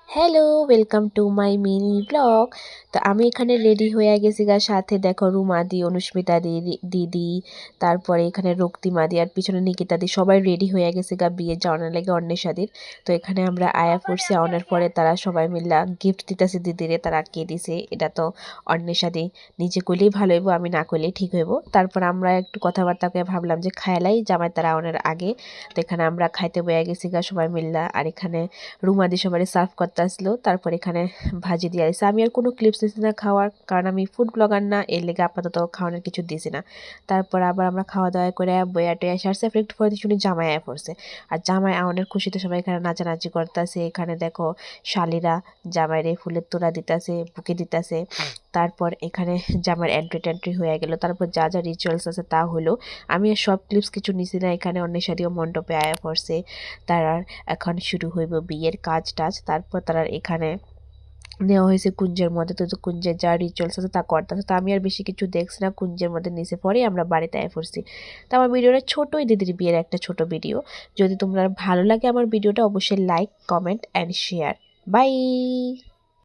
Hello, welcome to my mini blog. তো আমি এখানে রেডি হয়ে গেছি গা, সাথে দেখো রুমাদি, অনুস্মিতা দিদি, তারপরে এখানে রক্তিমাদি আর পিছনে নিকিতাদি, সবাই রেডি হয়ে গেছে গা বিয়ে যাওয়ার লাগে অন্বেষাদির। তো এখানে আমরা আয়া পড়ছি, আনার পরে তারা সবাই মিল্লা গিফট দিতেছে দিদিরে, তারা কে দিছে এটা তো অন্বেষাদি নিজে করলেই ভালো হইব, আমি না করলেই ঠিক হইব। তারপর আমরা একটু কথাবার্তা করে ভাবলাম যে খাইলাই জামাই তারা আনার আগে। তো এখানে আমরা খাইতে বয়ে গেছি গা সবাই মিল্লা, আর এখানে রুমাদি সবাই সার্ভ করতে আসলো। তারপর এখানে ভাজি দিয়ে আসছে। আমি আর কোনো ক্লিপস দিচ্ছি না খাওয়ার, কারণ আমি ফুড ব্লগার না, এর লেগে আপাতত খাওয়ানোর কিছু দিছি না। তারপর আবার আমরা খাওয়া দাওয়া করে বইয়া টয়া সারছে, একটু পরে শুনি জামাই আয়া পড়ছে। আর জামাই আওয়ানোর খুশিতে সবাই এখানে নাচানাচি করতেছে। এখানে দেখো শালিরা জামাইরে ফুলের তোড়া দিতেছে, বুকে দিতেছে। তারপর এখানে জামার এন্ট্রি টেন্ট্রি হয়ে গেল। তারপর যা যা রিচুয়ালস আছে তা হলো। আমি আর সব ক্লিপস কিছু নিছি না। এখানে অন্য সাথেও মণ্ডপে আয়া পড়ছে। তারা এখন শুরু হইব বিয়ের কাজ টাজ। তারপর তারা এখানে নেওয়া হয়েছে কুঞ্জের মধ্যে। তো কুঞ্জের যা রিচুয়ালস আছে তা করতেছে। তো আমি আর বেশি কিছু দেখছি না, কুঞ্জের মধ্যে নিচে পরে আমরা বাড়িতে আয় পড়ছি। তো আমার ভিডিওটা ছোটোই, দিদির বিয়ের একটা ছোট ভিডিও। যদি তোমরা ভালো লাগে আমার ভিডিওটা, অবশ্যই like, comment and share. By.